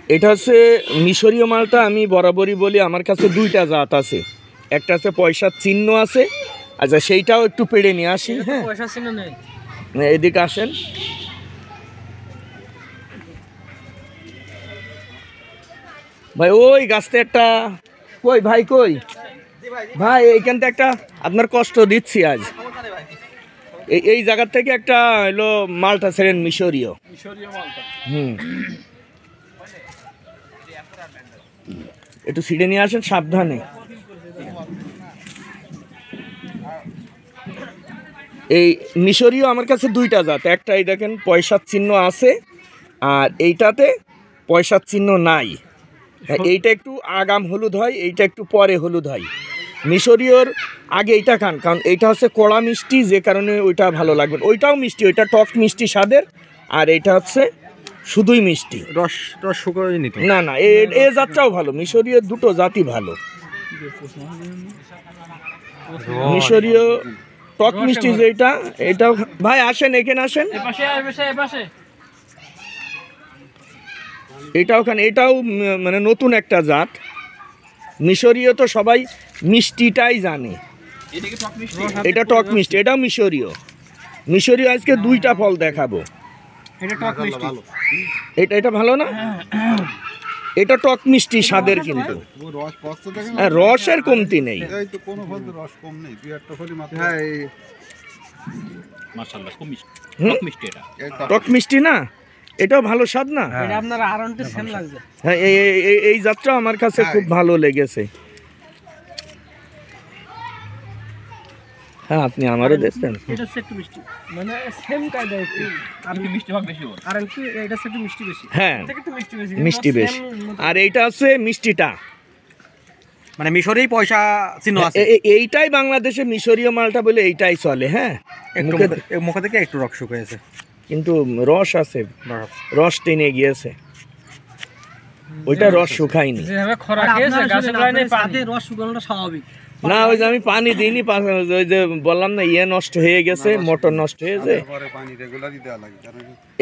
এটা হচ্ছে মিশরীয় মালটা। আমি বরাবরই বলি আমার কাছে দুইটা জাত আছে, একটা আছে পয়সার চিহ্ন আছে। আচ্ছা সেইটাও একটু পেড়ে নিয়ে আসি। হ্যাঁ পয়সার চিহ্ন নেই, এদিকে আসেন। ভাই ওই গাছতে একটা কই ভাই, কই ভাই এইখান থেকে একটা আপনার কষ্ট দিচ্ছি আজ। এই জায়গার থেকে একটা হলো মালটা ছেড়েন মিশরীয়। একটু ছিঁড়ে নিয়ে আসেন সাবধানে। এই মিশরীয় আমার কাছে দুইটা জাত, একটা এই দেখেন পয়সার চিহ্ন আছে, আর এইটাতে পয়সার চিহ্ন নাই। এইটা একটু আগাম হলুদ হয়, এইটা একটু পরে হলুদ হয়। মিশরীয়র আগে এইটা খান, কারণ এইটা হচ্ছে কড়া মিষ্টি, যে কারণে ওইটা ভালো লাগবে। ওইটাও মিষ্টি, ওইটা টক মিষ্টি স্বাদের, আর এইটা হচ্ছে শুধুই মিষ্টি। রস রস শুকিয়ে নিতে না না, এ জাতটাও ভালো। মিশরীয় দুটো জাতই ভালো। মিশরীয় টক মিষ্টি যেটা, এটাও ভাই আসেন এখানে আসেন। এটাও খান, এটাও মানে নতুন একটা জাত। মিশরীয় তো সবাই মিষ্টিটাই জানে, এটা টক মিষ্টি, এটাও মিশরীয়। মিশরীয় আজকে দুইটা ফল দেখাবো। এটা ভালো না, এটা টক মিষ্টি স্বাদের, কিন্তু রসের কমতি নেই। টক মিষ্টি না, এটাও ভালো স্বাদ না। হ্যাঁ এই জাতটা আমার কাছে খুব ভালো লেগেছে। হ্যাঁ আপনি আমারও দেখছেন, হ্যাঁ মিষ্টি বেশি। আর এইটা আছে মিষ্টিটা, মানে মিশরেই পয়সা চিহ্ন আছে। এইটাই বাংলাদেশে মিশরীয় মালটা বলে এইটাই চলে। হ্যাঁ মুখে থেকে একটু রস শুকিয়েছে, কিন্তু রস আছে, রস টেনে গিয়েছে, ওইটা রস শুকায়নি। না ওই যে আমি পানি দিইনি, ওই যে বললাম না ইয়ে নষ্ট হয়ে গেছে, মোটর নষ্ট হয়েছে।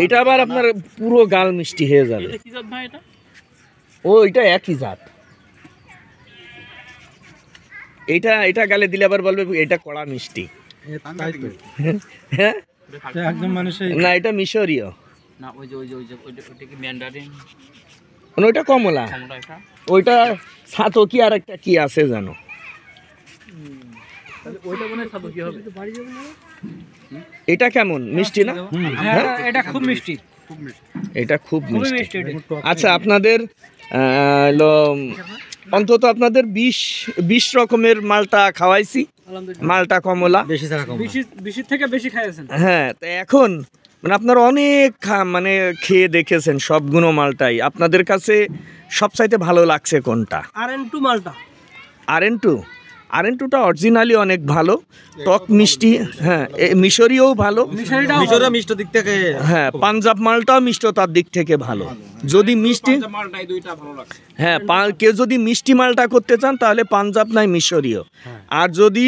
এটা আবার আপনার পুরো গাল মিষ্টি হয়ে যাবে। ও এটা একই জাত। এটা গালে দিলে আবার বলবে এটা কড়া মিষ্টি। হ্যাঁ না এটা মিশরীয়, ওইটা কমলা, ওইটা সাতকি, আর একটা কি আছে জানো। এটা কেমন মিষ্টি না? এটা খুব মিষ্টি, এটা খুব মিষ্টি। আচ্ছা আপনাদের অন্তত আপনাদের 20 রকমের মালটা খাওয়াইছি, মালটা কমলা বেশি থেকে বেশি খাইছেন। হ্যাঁ তো এখন মানে আপনারা অনেক মানে খেয়ে দেখেছেন সবগুলো মালটাই, আপনাদের কাছে সবচাইতে ভালো লাগছে কোনটা? RN2 মালটা। RN2টা অরিজিনালি অনেক ভালো, টক মিষ্টি। হ্যাঁ মিশরীয়ও ভালো, মিশরীয় মিষ্টি দিক থেকে। হ্যাঁ পাঞ্জাব মালটাও মিষ্টতার দিক থেকে ভালো। যদি মিষ্টি, হ্যাঁ কেউ যদি মিষ্টি মালটা করতে চান তাহলে পাঞ্জাব নাই মিশরীয়। আর যদি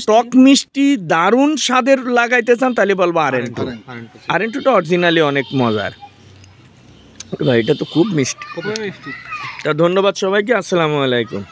টক মিষ্টি দারুণ স্বাদের লাগাইতে চান তাহলে বলবো RN2টা অরিজিনালি অনেক মজার। ভাই এটা তো খুব মিষ্টি। তা ধন্যবাদ সবাইকে, আসসালামু আলাইকুম।